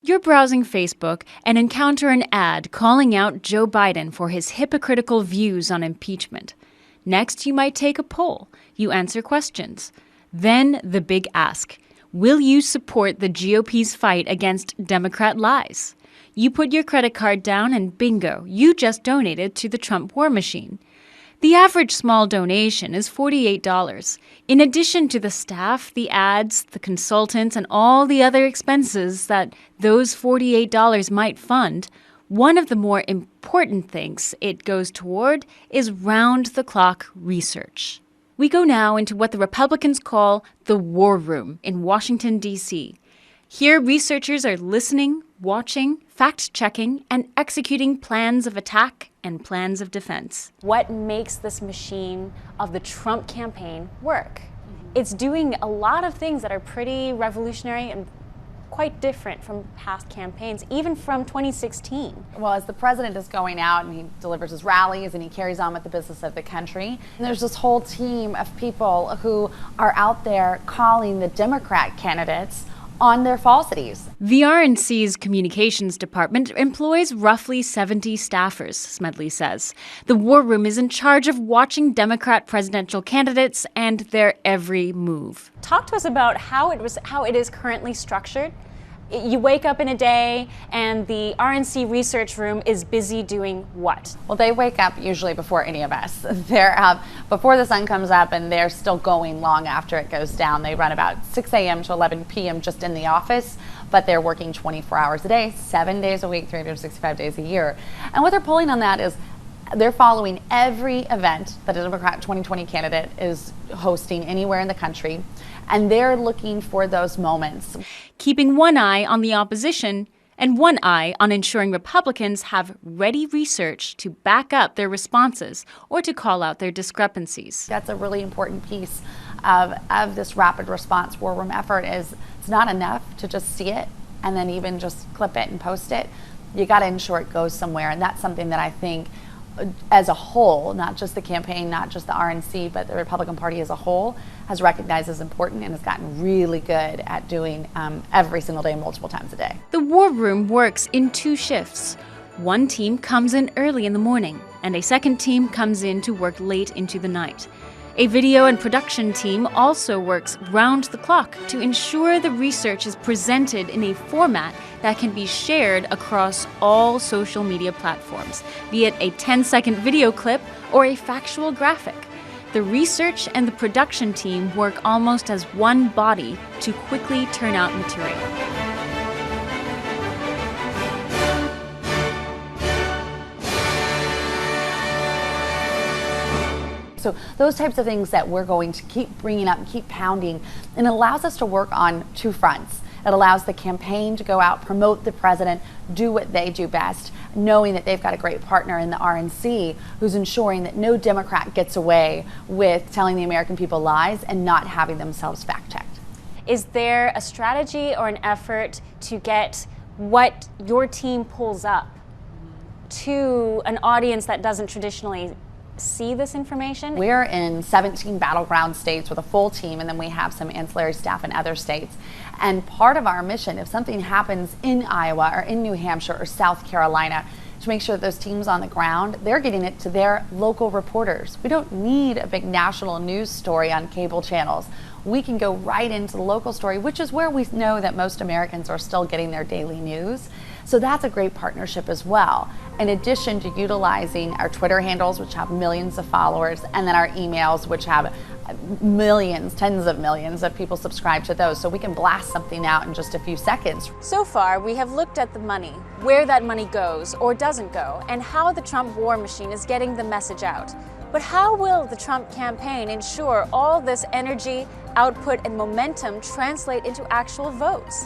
You're browsing Facebook and encounter an ad calling out Joe Biden for his hypocritical views on impeachment. Next, you might take a poll. You answer questions. Then the big ask. Will you support the GOP's fight against Democrat lies? You put your credit card down and bingo, you just donated to the Trump war machine. The average small donation is $48. In addition to the staff, the ads, the consultants, and all the other expenses that those $48 might fund, one of the more important things it goes toward is round-the-clock research. We go now into what the Republicans call the war room in Washington, D.C. Here, researchers are listening, watching, fact-checking, and executing plans of attack and plans of defense. What makes this machine of the Trump campaign work? It's doing a lot of things that are pretty revolutionary and quite different from past campaigns, even from 2016. Well, as the president is going out and he delivers his rallies and he carries on with the business of the country, and there's this whole team of people who are out there calling the Democrat candidates on their falsities. The RNC's communications department employs roughly 70 staffers, Smedile says. The war room is in charge of watching Democrat presidential candidates and their every move. Talk to us about how it is currently structured. You wake up in a day and the RNC research room is busy doing what? Well, they wake up usually before any of us. They're up before the sun comes up and they're still going long after it goes down. They run about 6 a.m. to 11 p.m. just in the office, but they're working 24 hours a day, 7 days a week, 365 days a year. And what they're pulling on that is they're following every event that a Democrat 2020 candidate is hosting anywhere in the country, and they're looking for those moments. Keeping one eye on the opposition and one eye on ensuring Republicans have ready research to back up their responses or to call out their discrepancies. That's a really important piece of this rapid response war room effort. Is it's not enough to just see it and then even just clip it and post it. You got to ensure it goes somewhere, and that's something that I think as a whole, not just the campaign, not just the RNC, but the Republican Party as a whole has recognized as important and has gotten really good at doing every single day, multiple times a day. The war room works in 2 shifts. One team comes in early in the morning, and a second team comes in to work late into the night. A video and production team also works round the clock to ensure the research is presented in a format that can be shared across all social media platforms, be it a 10-second video clip or a factual graphic. The research and the production team work almost as one body to quickly turn out material. So those types of things that we're going to keep bringing up and keep pounding, and it allows us to work on 2 fronts. It allows the campaign to go out, promote the president, do what they do best, knowing that they've got a great partner in the RNC who's ensuring that no Democrat gets away with telling the American people lies and not having themselves fact-checked. Is there a strategy or an effort to get what your team pulls up to an audience that doesn't traditionally see this information? We're in 17 battleground states with a full team, and then we have some ancillary staff in other states. And part of our mission, if something happens in Iowa or in New Hampshire or South Carolina, to make sure that those teams on the ground, they're getting it to their local reporters. We don't need a big national news story on cable channels. We can go right into the local story, which is where we know that most Americans are still getting their daily news. So that's a great partnership as well. In addition to utilizing our Twitter handles, which have millions of followers, and then our emails, which have millions, tens of millions of people subscribe to those. So we can blast something out in just a few seconds. So far, we have looked at the money, where that money goes or doesn't go, and how the Trump war machine is getting the message out. But how will the Trump campaign ensure all this energy, output, and momentum translate into actual votes?